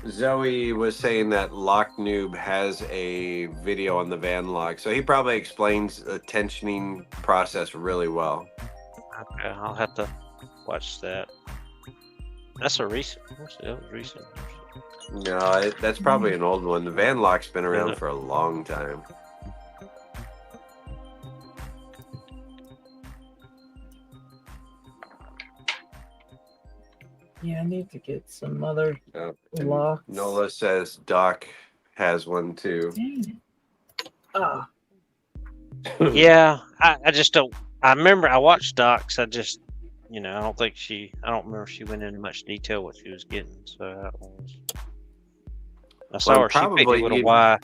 Zoe was saying that Lock Noob has a video on the van log, so he probably explains the tensioning process really well. Okay, I'll have to watch that. That's a recent. That was recent. No, that's probably an old one. The van lock's been around it? for a long time. Yeah, I need to get some other And locks. Nola says Doc has one too. Dang it. Ah, Yeah, I just don't. I remember I watched Docs. I just, I don't think I don't remember she went into much detail what she was getting. So that was. I saw Well, her. She picked it probably with a you- Y.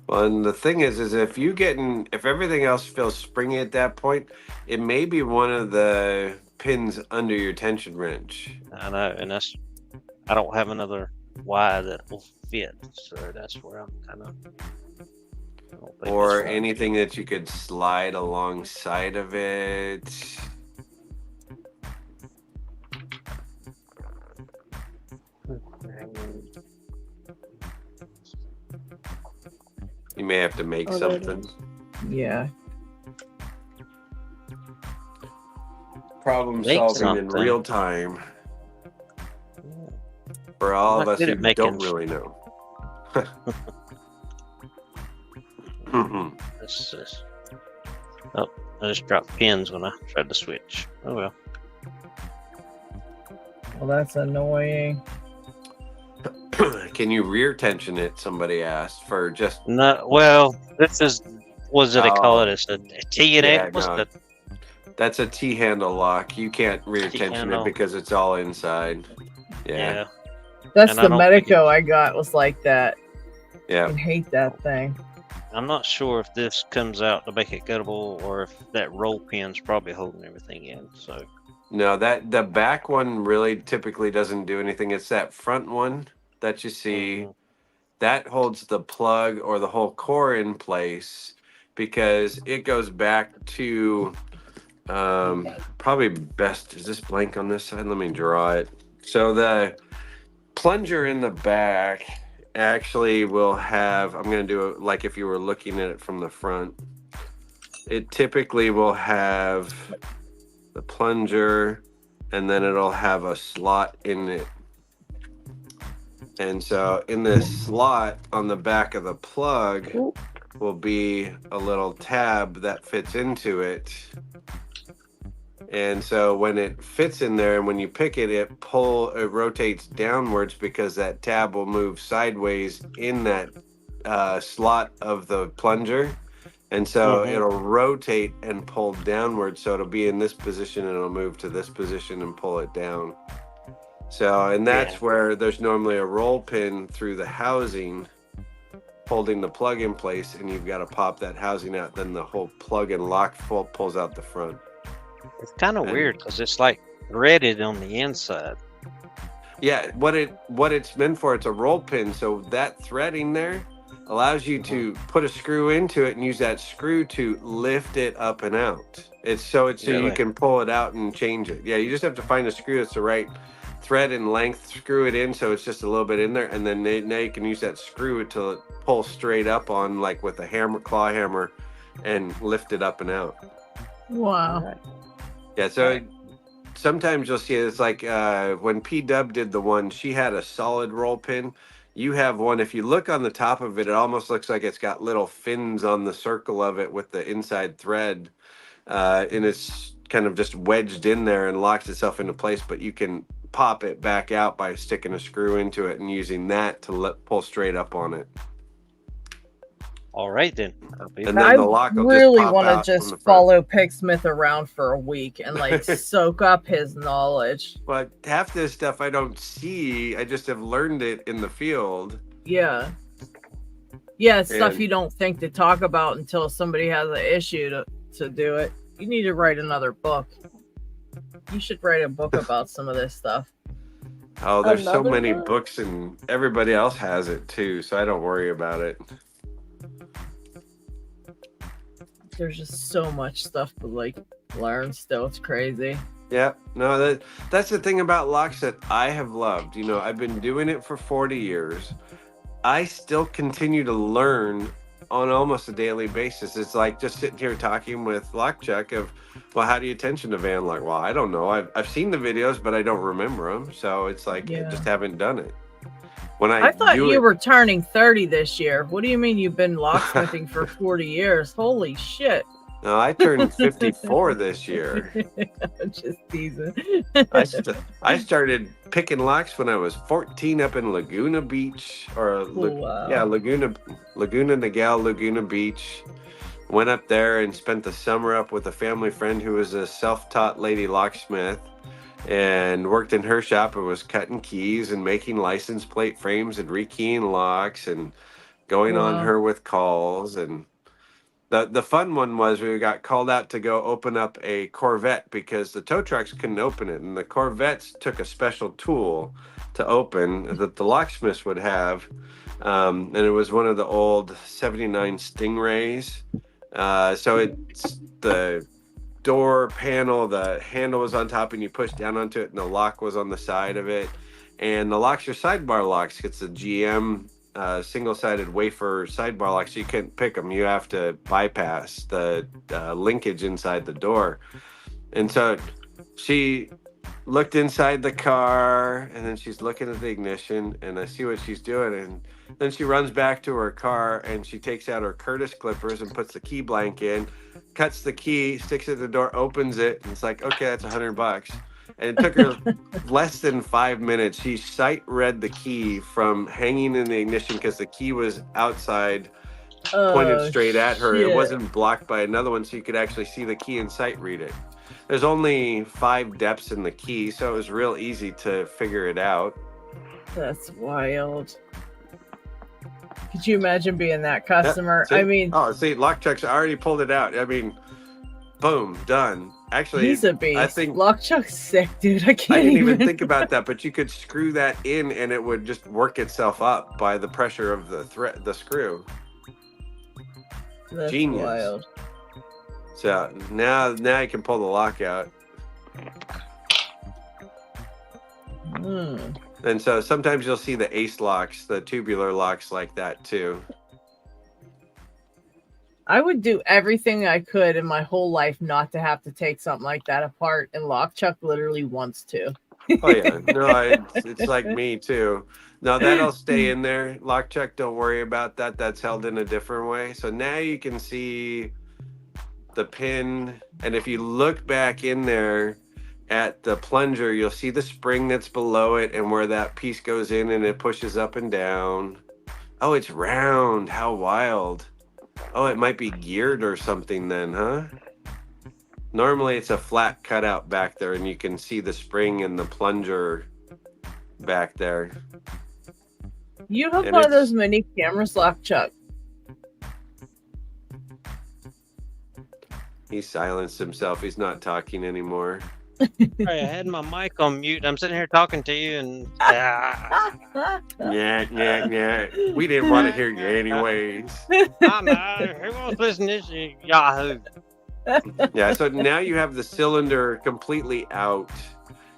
Well, and the thing is if everything else feels springy at that point, it may be one of the pins under your tension wrench. I know, and I don't have another Y that will fit. So that's where I'm kind of. Or anything that you could slide alongside of it. You may have to make Oh, there it something. is. Yeah. Problem Make solving in something. real time. For all I'm of not us good who at making don't really know. This is. Oh, I just dropped pins when I tried to switch. Oh well. Well, that's annoying. Can you rear tension it? Somebody asked for just. No, well, this is. What did they call Oh. it? It's a T and Yeah, A. What's no. the That's a T-handle lock. You can't rear tension it T-handle. because it's all inside. Yeah. That's And I the don't think Medico I got was like that. Yeah. I hate that thing. I'm not sure if this comes out to make it cuttable or if that roll pin's probably holding everything in. So No, the back one really typically doesn't do anything. It's that front one that you see that holds the plug or the whole core in place because it goes back to probably best. Is this blank on this side? Let me draw it. So the plunger in the back actually will have, I'm going to do it like if you were looking at it from the front. It typically will have the plunger and then it'll have a slot in it. And so in this slot on the back of the plug will be a little tab that fits into it. And so when it fits in there and when you pick it, it rotates downwards because that tab will move sideways in that slot of the plunger. And so it'll rotate and pull downwards. So it'll be in this position and it'll move to this position and pull it down. So, and that's where there's normally a roll pin through the housing holding the plug in place, and you've got to pop that housing out. Then the whole plug and lock pulls out the front. it's kind of weird because it's like threaded on the inside. Yeah, what it's meant for, it's a roll pin. So that threading there allows you to put a screw into it and use that screw to lift it up and out. It's so you can pull it out and change it. Yeah, you just have to find a screw that's the right thread and length, screw it in so it's just a little bit in there, and then now you can use that screw until it pulls straight up on like with a claw hammer and lift it up and out. Wow. Yeah, so sometimes you'll see it's like when P-Dub did the one, she had a solid roll pin. You have one, if you look on the top of it, it almost looks like it's got little fins on the circle of it with the inside thread, and it's kind of just wedged in there and locks itself into place, but you can pop it back out by sticking a screw into it and using that to pull straight up on it. All right then. And then I the lock will really just pop want out to from just the front. follow Picksmith around for a week and like soak up his knowledge. But half this stuff I don't see. I just have learned it in the field. Yeah. Yeah, it's stuff And- you don't think to talk about until somebody has an issue to do it. You need to write another book. You should write a book about some of this stuff. Oh, there's so Another many one? books and everybody else has it too, so I don't worry about it. There's just so much stuff to like learn still. It's crazy. Yeah, no, that's the thing about locks that I have loved. You know, I've been doing it for 40 years. I still continue to learn on almost a daily basis. It's like just sitting here talking with Lockchuck of, well, how do you tension a van lock? Well, I don't know. I've seen the videos, but I don't remember them. So it's like I Yeah. just haven't done it. When I thought do you it, were turning 30 this year. What do you mean you've been locksmithing for 40 years? Holy shit. no, I turned 54 this year. I'm just teasing. I started picking locks when I was 14 up in Laguna Beach, Wow. yeah, Laguna Niguel, Laguna Beach. Went up there and spent the summer up with a family friend who was a self-taught lady locksmith, and worked in her shop and was cutting keys and making license plate frames and rekeying locks and going on Wow. her with calls. And the fun one was we got called out to go open up a Corvette because the tow trucks couldn't open it, and the Corvettes took a special tool to open that the locksmiths would have, and it was one of the old '79 Stingrays. So it's the door panel, the handle was on top, and you push down onto it, and the lock was on the side of it. And the locks are sidebar locks. It's a GM single-sided wafer sidebar lock, so you can't pick them. You have to bypass the linkage inside the door. And so she looked inside the car, and then she's looking at the ignition, and I see what she's doing, and then she runs back to her car, and she takes out her Curtis clippers and puts the key blank in, cuts the key, sticks it in the door, opens it, and it's like, okay, that's $100. And it took her less than 5 minutes. She sight read the key from hanging in the ignition because the key was outside, pointed straight at her. Shit. It wasn't blocked by another one, so you could actually see the key and sight read it. There's only 5 depths in the key, so it was real easy to figure it out. That's wild. Could you imagine being that customer? Yeah, I mean, Lockchuck's already pulled it out. I mean, boom, done. Actually, he's a beast. I think Lockchuck's sick, dude. I can't I didn't even think about that, but you could screw that in, and it would just work itself up by the pressure of the screw. That's Genius. wild. So now you can pull the lock out. And so sometimes you'll see the ace locks, the tubular locks like that too. I would do everything I could in my whole life not to have to take something like that apart, and Lockchuck literally wants to. Oh yeah, no, it's like me too. No, that'll stay in there. Lockchuck, don't worry about that. That's held in a different way. So now you can see the pin, and if you look back in there at the plunger, you'll see the spring that's below it and where that piece goes in and it pushes up and down. Oh, it's round. How wild. Oh, it might be geared or something then, huh? Normally it's a flat cutout back there, and you can see the spring and the plunger back there. You have And one of it's- those mini cameras, Lockchuck. He silenced himself. He's not talking anymore. Hey, I had my mic on mute. I'm sitting here talking to you, and Yeah. We didn't want to hear you anyways. I know. Who wants to listen to this Yahoo? Yeah, so now you have the cylinder completely out,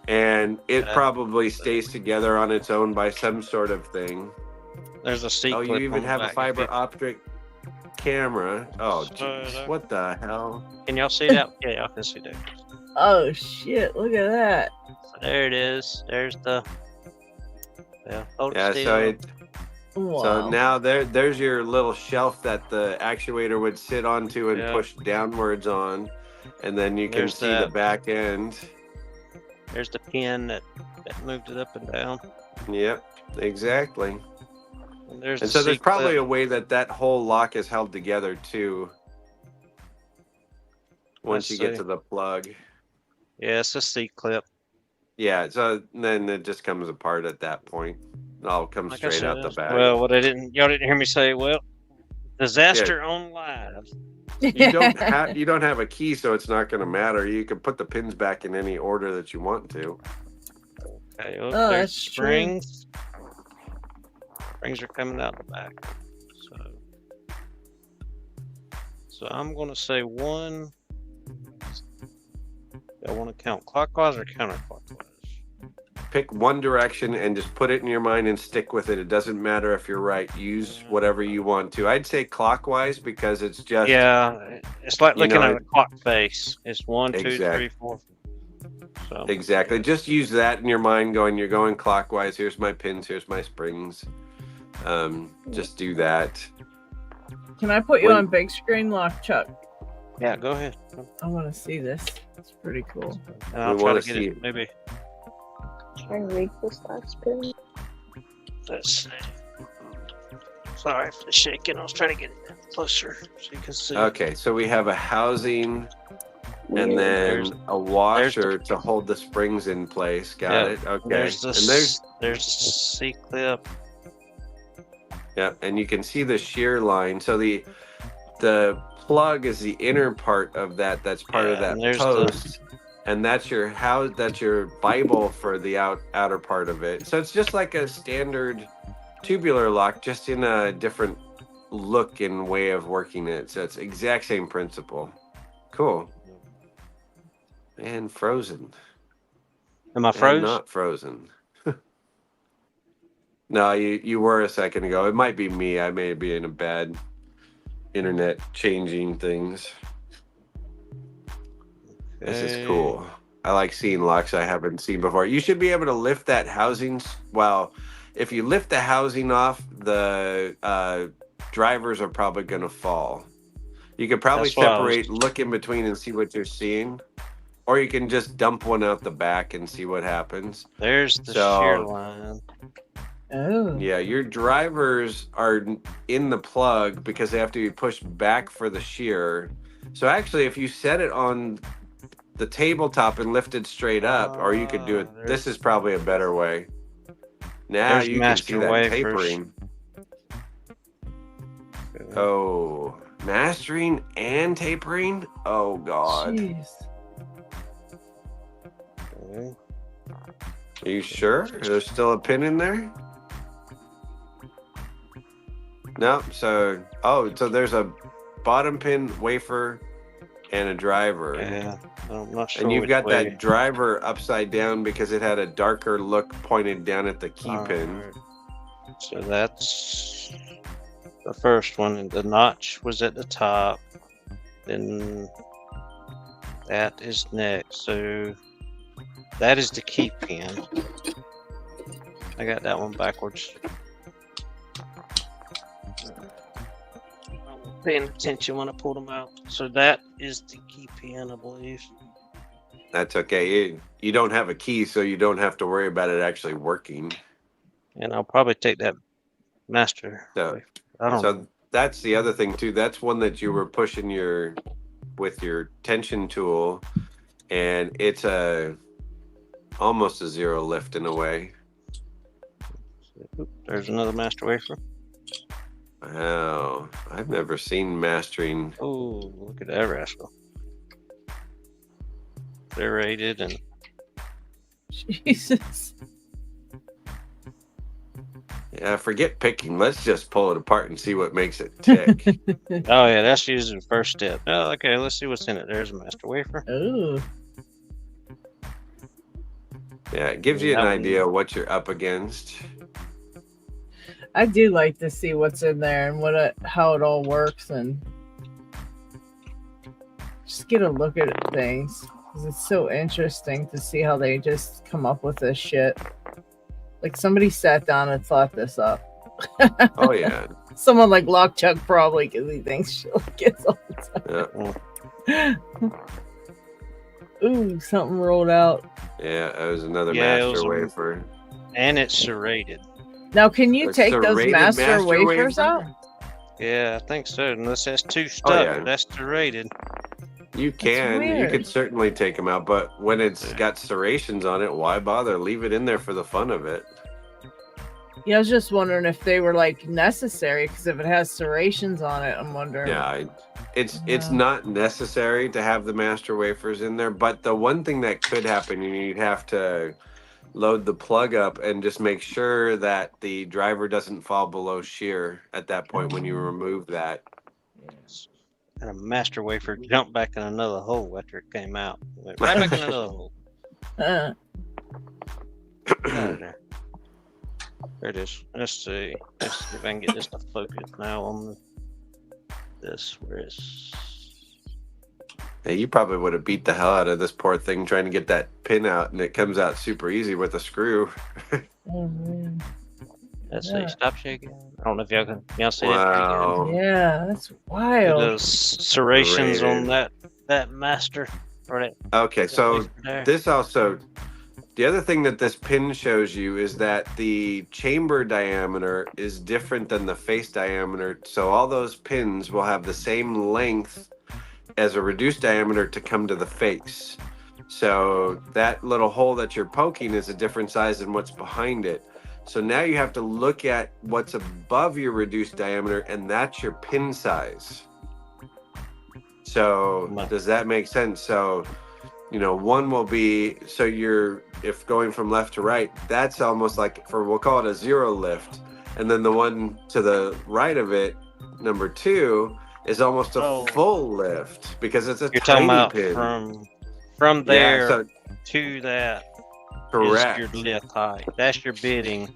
and it probably stays together on its own by some sort of thing. There's a C Oh, you clip even on the have a back. fiber optic camera. Oh, jeez. So, What the hell? Can y'all see that? Yeah, y'all can see that. Oh shit! Look at that. So there it is. There's the. Hold Yeah, still. so it. Wow. So now there's your little shelf that the actuator would sit onto and Yeah. push downwards on, and then you can There's see the that. back end. There's the pin that moved it up and down. Yep, exactly. And there's And the so there's C probably clip. a way that whole lock is held together too. Once Let's you get see. to the plug. Yeah, it's a C clip. Yeah, so then it just comes apart at that point. It all comes Like I straight out said, the back. well, what y'all didn't hear me say. Well, disaster on live. You don't have a key, so it's not going to matter. You can put the pins back in any order that you want to. Okay, Oh, there's that's true. springs. Springs are coming out the back. So I'm gonna say one. I want to count clockwise or counterclockwise? Pick one direction and just put it in your mind and stick with it. It doesn't matter if you're right. Use whatever you want to. I'd say clockwise because it's just Yeah, it's like looking know, at a clock face. It's 1, 2, Exact- 3, 4. So exactly. Just use that in your mind. You're going clockwise. Here's my pins. Here's my springs. Just do that. Can I put you When- on big screen, Lock Chuck? yeah, go ahead. I want to see this. It's pretty cool. And I'll We try wanna to get see it. Maybe Try and read this last pin. let's see. Sorry for the shaking. I was trying to get it closer so you can see. Okay, so we have a housing and Weird. then a washer to hold the springs in place. Got it. Okay. There's the And there's the C clip. yeah, and you can see the shear line. So the plug is the inner part of that. That's part of Yeah, that and there's post. And that's your Bible for the outer part of it. So it's just like a standard tubular lock, just in a different look and way of working it. So it's exact same principle. Cool. And frozen. Am I And froze? not frozen. No, you were a second ago. It might be me. I may be in a bad internet changing things. This is cool. I like seeing locks I haven't seen before. You should be able to lift that housing. Well, if you lift the housing off, the drivers are probably going to fall. You could probably That's what I was- separate, look in between and see what you're seeing. Or you can just dump one out the back and see what happens. There's the So- shear line. Oh. Yeah, your drivers are in the plug because they have to be pushed back for the shear. So actually, if you set it on the tabletop and lift it straight up, or you could do it. This is probably a better way. Now There's you can master see that wafers. tapering. Oh, mastering and tapering? Oh God. Jeez. Okay. Are you sure? There's still a pin in there? No, so there's a bottom pin, wafer, and a driver. Yeah, I'm not sure. And you've which got way. that driver upside down because it had a darker look pointed down at the key pin. Alright. So that's the first one, and the notch was at the top. Then that is next. So that is the key pin. I got that one backwards. I wasn't paying attention when I pulled them out. So that is the key pin, I believe. That's okay. You don't have a key, so you don't have to worry about it actually working. And I'll probably take that master. So, I don't know. so that's the other thing too. That's one that you were pushing with your tension tool, and it's almost a zero lift in a way. Oop, there's another master wafer. Wow, I've never seen mastering. Oh, look at that rascal. They're rated and Jesus. Yeah, forget picking. Let's just pull it apart and see what makes it tick. oh yeah, that's usually the first step. Oh, okay, let's see what's in it. There's a master wafer. Oh. Yeah, it gives you an That one- idea what you're up against. I do like to see what's in there and how it all works and just get a look at things. 'Cause it's so interesting to see how they just come up with this shit. Like somebody sat down and thought this up. Oh yeah, Someone like Lockchuck probably, because he thinks shit like this all the yeah, time. Ooh, something rolled out. yeah. That was another Yeah, it was master a- wafer. And it's serrated. Now, can you A take those serrated master wafers wafer? out? Yeah, I think so. Unless that's two stuck, yeah. that's serrated. You can. You weird. could certainly take them out, but when it's Yeah. got serrations on it, why bother? Leave it in there for the fun of it. Yeah, I was just wondering if they were like necessary, because if it has serrations on it, I'm wondering. Yeah, it's Yeah. not necessary to have the master wafers in there, but the one thing that could happen, you'd have to load the plug up and just make sure that the driver doesn't fall below shear at that point when you remove that. And a master wafer jumped back in another hole after it came out. Went right back in another hole. Uh, Get out of there. There it is. Let's see. Let's see if I can get this to focus now on this. Where is? Hey, you probably would have beat the hell out of this poor thing trying to get that pin out, and it comes out super easy with a screw. oh, man. Let's Yeah. see. Stop shaking. I don't know if y'all see Wow. Yeah, that's that. wild. Those serrations on Rated. that master or that. Okay, so wafer there. this also, the other thing that this pin shows you is that the chamber diameter is different than the face diameter. So all those pins will have the same length as a reduced diameter to come to the face. So that little hole that you're poking is a different size than what's behind it. So now you have to look at what's above your reduced diameter, and that's your pin size. So does that make sense? So, you know, one will be, so if going from left to right, that's almost like, we'll call it a zero lift. And then the one to the right of it, number 2, is almost a full lift because it's a You're tiny talking about pin. from there Yeah, so to that. correct. Is your lift height. That's your bidding.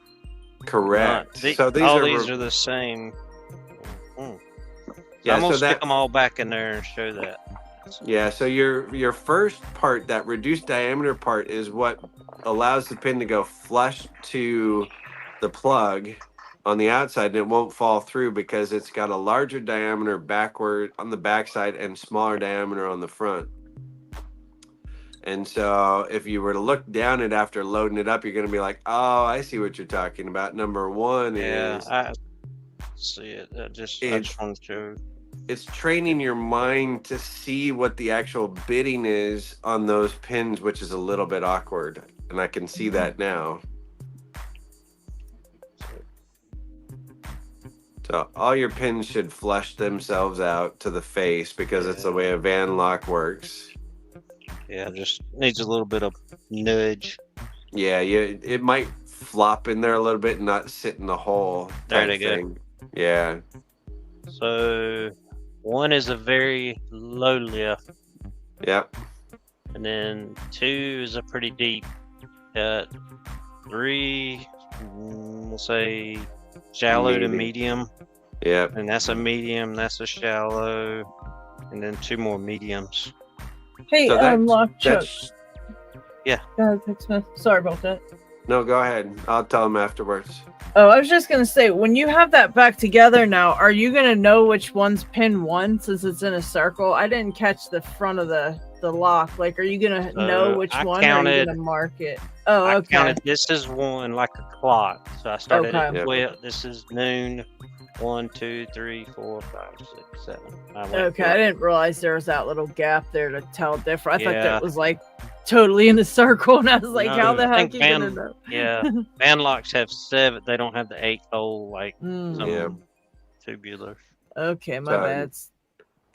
Correct. So all these these are the same. So Yeah, I'm gonna so stick that- them all back in there and show that. Yeah, so your first part, that reduced diameter part, is what allows the pin to go flush to the plug on the outside, and it won't fall through because it's got a larger diameter backward on the backside and smaller diameter on the front. And so if you were to look down it after loading it up, you're going to be like, oh, I see what you're talking about. Number 1 Yeah, is I see it. I just want to show. it's training your mind to see what the actual bidding is on those pins, which is a little bit awkward. And I can see that now. So all your pins should flush themselves out to the face because it's the way a van lock works. Yeah, just needs a little bit of nudge. Yeah, it might flop in there a little bit and not sit in the hole. There type they go. thing. Yeah. So 1 is a very low lift, Yep. and then 2 is a pretty deep cut. 3, we'll say shallow to medium, Yep. and that's a medium. That's a shallow, and then 2 more mediums. Hey, So that- Lockchuck. That's Text message. Sorry about that. no, go ahead. I'll tell them afterwards. Oh, I was just gonna say, when you have that back together now, are you gonna know which one's pin 1 since it's in a circle? I didn't catch the front of the lock. Like, are you gonna know which I one? Or are you counted- gonna mark it? Oh, I okay. counted this is 1 like a clock. So I started at Okay. 12. This is noon. 1, 2, 3, 4, 5, 6, 7. I went Okay, I didn't realize there was that little gap there to tell different. I thought Yeah. that was like totally in a circle, and I was like, No, how the I heck think are you gonna know? Yeah, van locks have 7. They don't have the 8 hole like Mm, some Yeah. tubular. okay, my So- bad.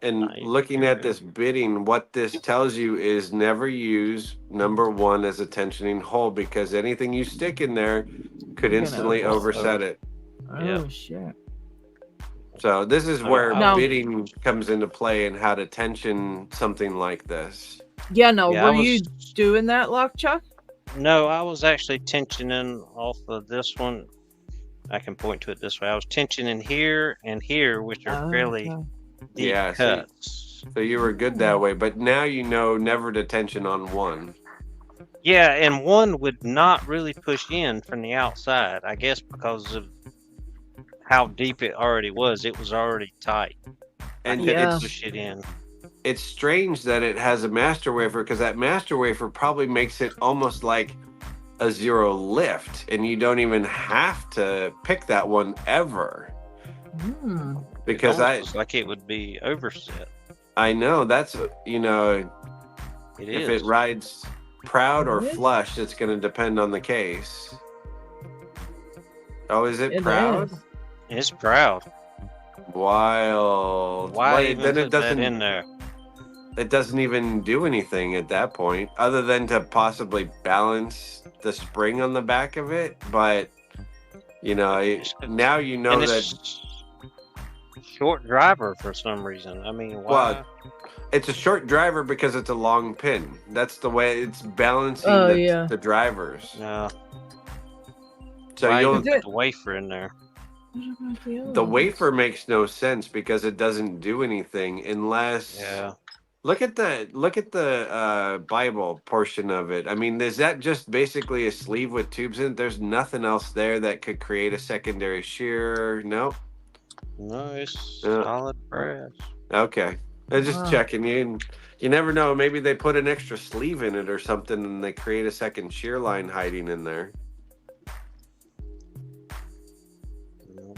And Nice. looking at this bidding, what this tells you is never use number 1 as a tensioning hole because anything you stick in there could You're gonna instantly overset it. Oh Yeah. shit. So this is where No. bidding comes into play and how to tension something like this. Yeah, no, Yeah, I were you was- doing that, Lockchuck? No, I was actually tensioning off of this one. I can point to it this way. I was tensioning here and here, which are Oh, fairly okay. deep Yeah, see. cuts. So you were good that way, but now you know never to tension on 1. Yeah, and 1 would not really push in from the outside. I guess because of how deep it already was. It was already tight. And I couldn't Yeah. push it in. it's strange that it has a master wafer because that master wafer probably makes it almost like a zero lift and you don't even have to pick that one ever Hmm. because Almost like it would be overset. I know that's, you know, It if is. it rides proud or It is. flush, it's going to depend on the case. Oh, is it It proud? is. It's proud. Wild. Why Wait, even then put it doesn't. that in there? It doesn't even do anything at that point, other than to possibly balance the spring on the back of it. But you know, now you know And that. it's short driver for some reason. I mean, why? Well, it's a short driver because it's a long pin. That's the way it's balancing Oh, yeah. the drivers. No. So Why you'll you put the wafer in there? What about the other the ones? wafer makes no sense because it doesn't do anything unless Yeah. look at the Bible portion of it. I mean, is that just basically a sleeve with tubes in it? There's nothing else there that could create a secondary shear. No. No, it's Yeah. solid brass. Okay. I'm just Wow. checking you. You never know. Maybe they put an extra sleeve in it or something, and they create a second shear line hiding in there. No.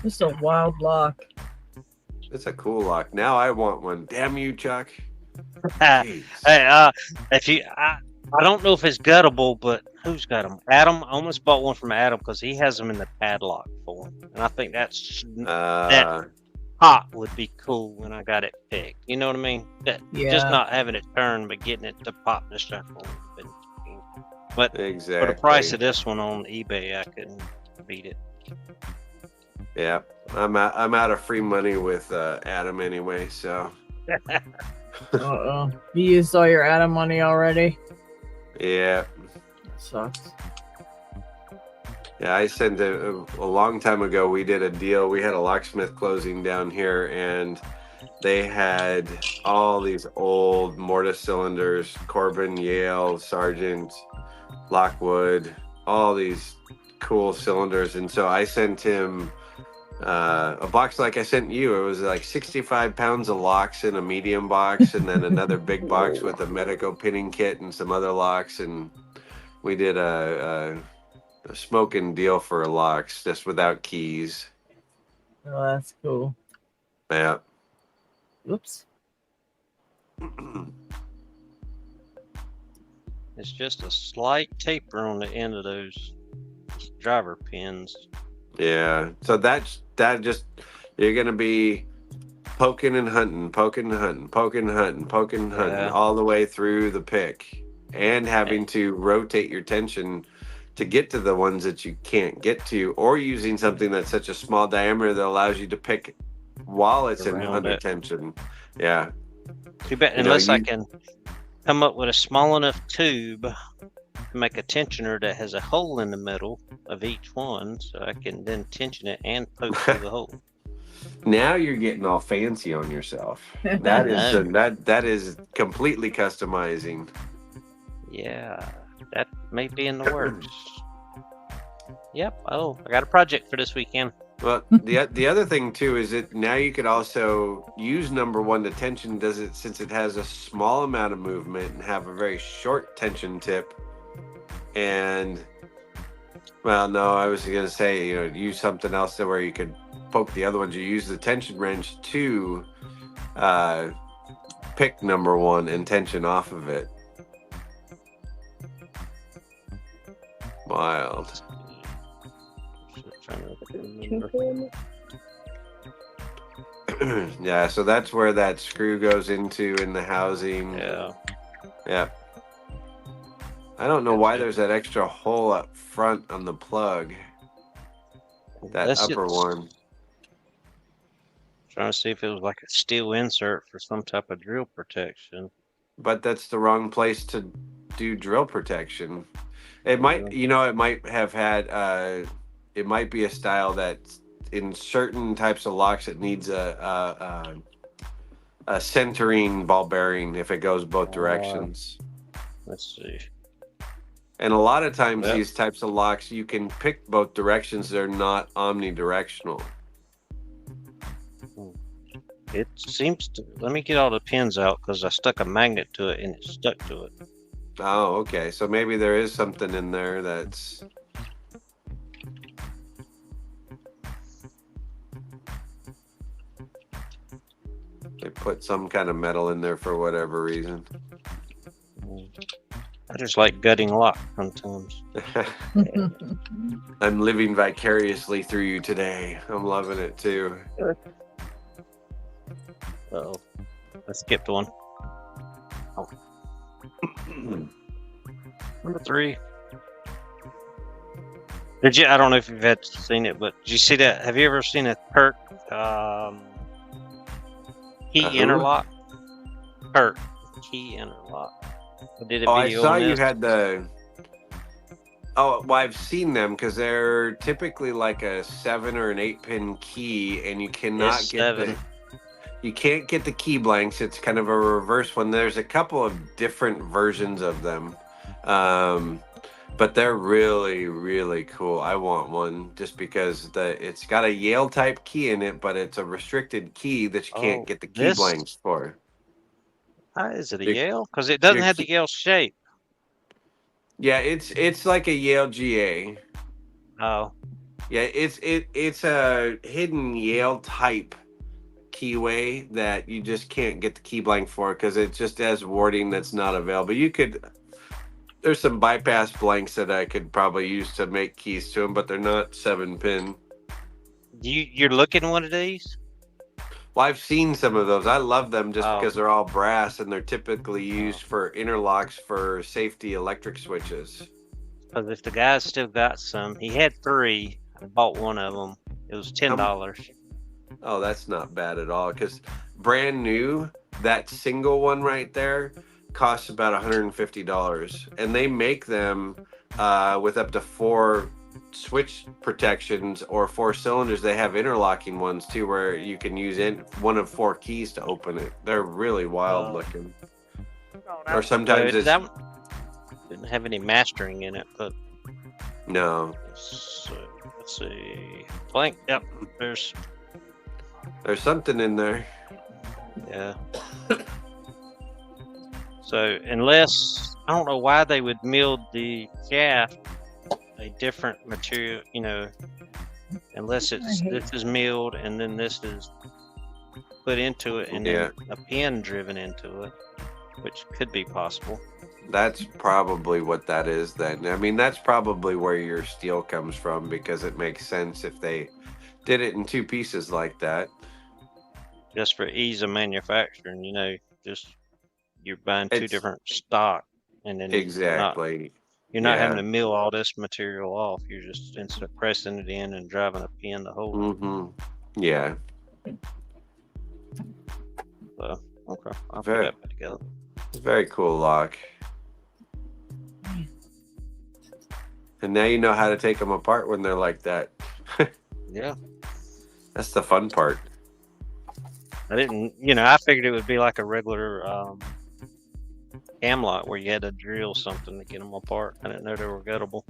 This is a wild lock. It's a cool lock. Now I want one. Damn you, Chuck. Hey, Jeez. if you, I don't know if it's guttable, but who's got them? Adam. I almost bought one from Adam because he has them in the padlock for him, and I think that's that pop would be cool when I got it picked. You know what I mean? That just Yeah. not having it turn, but getting it to pop the stuff on. But Exactly. for the price of this one on eBay, I couldn't beat it. Yeah, I'm out of free money with Adam anyway. So Uh-oh. You used all your Adam money already? yeah, Sucks. yeah. I sent a long time ago. We did a deal. We had a locksmith closing down here, and they had all these old Mortis cylinders: Corbin, Yale, Sargent, Lockwood, all these cool cylinders. And so I sent him a box like I sent you. It was like 65 pounds of locks in a medium box, and then another big box with a Medico pinning kit and some other locks. And we did a smoking deal for locks just without keys. Oh, that's cool. Yeah. Oops. It's just a slight taper on the end of those driver pins. Yeah. So that just, you're gonna be poking and hunting, Yeah. all the way through the pick, and having to rotate your tension to get to the ones that you can't get to, or using something that's such a small diameter that allows you to pick while it's Around under it. tension. Yeah. Too bad, You know, unless I you- can come up with a small enough tube to make a tensioner that has a hole in the middle of each one, so I can then tension it and poke through the hole. Now you're getting all fancy on yourself. That is that is completely customizing. Yeah, that may be in the works. Yep. Oh, I got a project for this weekend. Well, the other thing too is that now you could also use number one to tension, does it, since it has a small amount of movement and have a very short tension tip. And well, no, I was gonna say, use something else there where you could poke the other ones. You use the tension wrench to pick number one and tension off of it. Wild. Yeah, so that's where that screw goes into in the housing. Yeah. Yeah. I don't know why there's that extra hole up front on the plug. That That's upper just one. Trying to see if it was like a steel insert for some type of drill protection. But that's the wrong place to do drill protection. It might, it might have had, it might be a style that in certain types of locks it needs a centering ball bearing if it goes both directions. Let's see. And a lot of times Yep. these types of locks, you can pick both directions. They're not omnidirectional. It seems to. Let me get all the pins out because I stuck a magnet to it and it stuck to it. Oh, okay. So maybe there is something in there that's... They put some kind of metal in there for whatever reason. I just like gutting lock sometimes. I'm living vicariously through you today. I'm loving it too. Uh-oh. I skipped one. Oh. Number 3. Did you? I don't know if you've had seen it, but did you see that? Have you ever seen a Kirk key who? interlock? Kirk key interlock. I did a Oh, I video saw on you this. had the. Oh, well, I've seen them because they're typically like a 7 or an 8 pin key, and you cannot It's get 7. you can't get the key blanks. It's kind of a reverse one. There's a couple of different versions of them, but they're really, really cool. I want one just because it's got a Yale type key in it, but it's a restricted key that you can't Oh, get the key this. blanks for. Is it a Your- Yale? Because it doesn't your have the key- Yale shape. Yeah, it's like a Yale GA. Oh, Yeah, it's a hidden Yale type keyway that you just can't get the key blank for because it just has wording that's not available. There's some bypass blanks that I could probably use to make keys to them, but they're not 7 pin. you're looking at one of these? Well, I've seen some of those. I love them just Oh. because they're all brass and they're typically used for interlocks for safety electric switches. Because if the guy's still got some, he had 3. I bought one of them. It was $10. Oh, that's not bad at all because brand new, that single one right there costs about $150. And they make them with up to 4 switch protections or 4 cylinders. They have interlocking ones too where you can use one of 4 keys to open it. They're really wild looking. Or sometimes it's... That one didn't have any mastering in it, but... No. So, let's see. Blank. Yep. There's something in there. Yeah. So unless I don't know why they would mill the shaft a different material, unless this is milled and then this is put into it and then a pin driven into it, which could be possible. That's probably what that is then. I mean, that's probably where your steel comes from because it makes sense if they did it in 2 pieces like that. Just for ease of manufacturing, just you're buying 2 different stock and then exactly. You're not having to mill all this material off. You're just instead of pressing it in and driving a pin to hold it. Mm-hmm. Yeah. So, okay. I'll put that back together. Very cool lock. And now you know how to take them apart when they're like that. Yeah. That's the fun part. I didn't, I figured it would be like a regular cam lock where you had to drill something to get them apart. I didn't know they were gettable.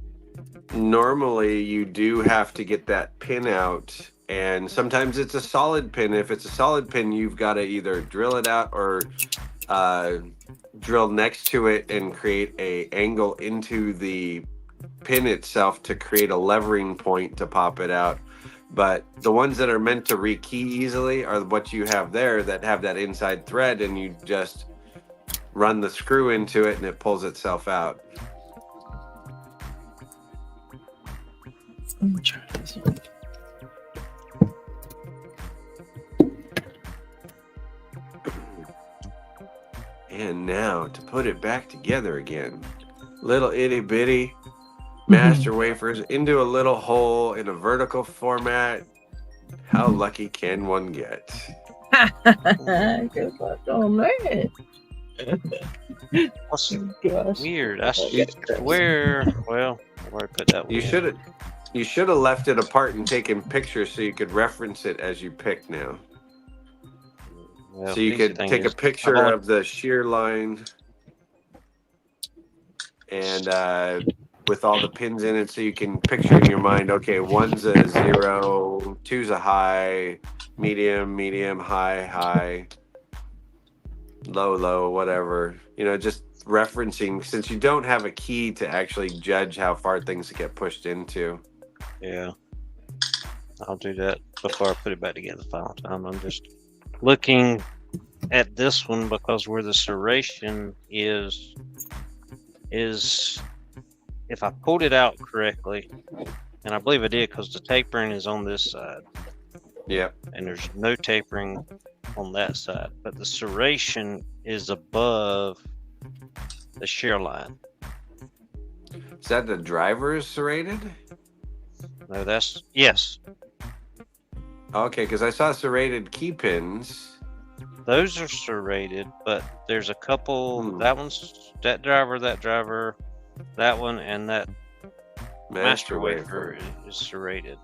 Normally, you do have to get that pin out, and sometimes it's a solid pin. If it's a solid pin, you've got to either drill it out or drill next to it and create a angle into the pin itself to create a levering point to pop it out. But the ones that are meant to rekey easily are what you have there that have that inside thread, and you just run the screw into it and it pulls itself out. Let me try this one. And now to put it back together again, little itty bitty master wafers into a little hole in a vertical format. How lucky can one get? Good luck on that. That's weird. I swear. Well, where I put that one? You should have left it apart and taken pictures so you could reference it as you pick now. Well, so you could take a picture of the shear line and with all the pins in it, so you can picture in your mind, okay, 1's a 0, 2's a high, medium, high, low, whatever. Just referencing, since you don't have a key to actually judge how far things get pushed into. Yeah. I'll do that before I put it back together the final time. I'm just looking at this one because where the serration is if I pulled it out correctly, and I believe I did because the tapering is on this side. Yep. And there's no tapering on that side, but the serration is above the shear line. Is that the driver is serrated? No, that's yes. Okay, because I saw serrated key pins. Those are serrated, but there's a couple. Hmm. That one's that driver, that one, and that master wafer is serrated.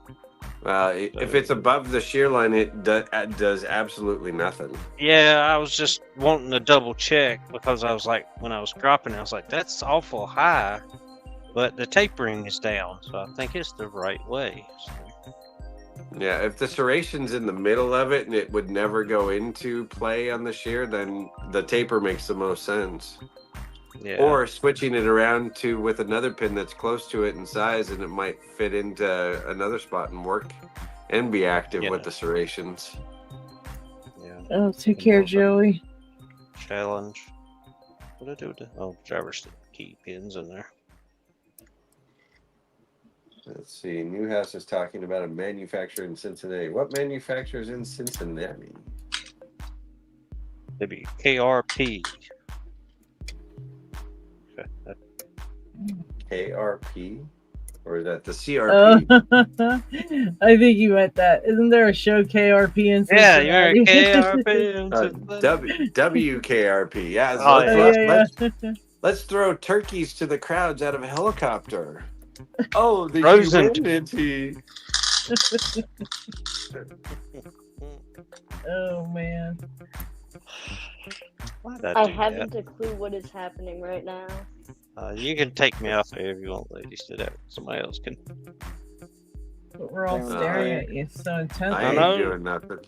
If it's above the shear line, it does absolutely nothing. Yeah, I was just wanting to double check because I was like, when I was dropping, I was like, that's awful high, but the tapering is down, so I think it's the right way. So. Yeah, if the serration's in the middle of it and it would never go into play on the shear, then the taper makes the most sense. Yeah. Or switching it around to with another pin that's close to it in size, and it might fit into another spot and work and be active with the serrations. Yeah. Oh, take care, Joey. Challenge. What do I do with the driver's key pins in there? Let's see. Newhouse is talking about a manufacturer in Cincinnati. What manufacturer is in Cincinnati? Maybe KRP. Okay. KRP? Or is that the CRP? I think you meant that. Isn't there a show KRP in Cincinnati? Yeah, you're KRP in Cincinnati. WKRP. Yeah. So let's throw turkeys to the crowds out of a helicopter. Oh, the humanity. Oh, man. I haven't a clue what is happening right now. You can take me off there if you want, ladies. So that somebody else can. But we're all staring at you so intensely. I ain't doing nothing.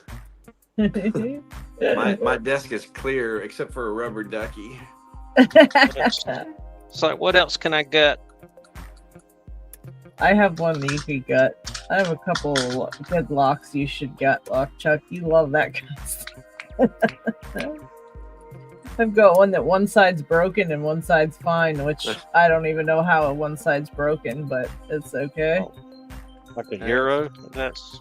my desk is clear except for a rubber ducky. It's like, what else can I get? I have one that you could gut. I have a couple good locks you should gut, Chuck. You love that kind of stuff. I've got one that one side's broken and one side's fine, which I don't even know how one side's broken, but it's okay. Like a Euro? That's...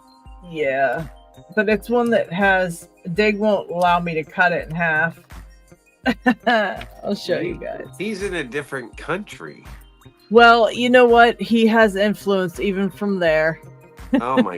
Yeah. But it's one that has... Dig won't allow me to cut it in half. I'll show you guys. He's in a different country. Well, you know what? He has influence even from there. Oh my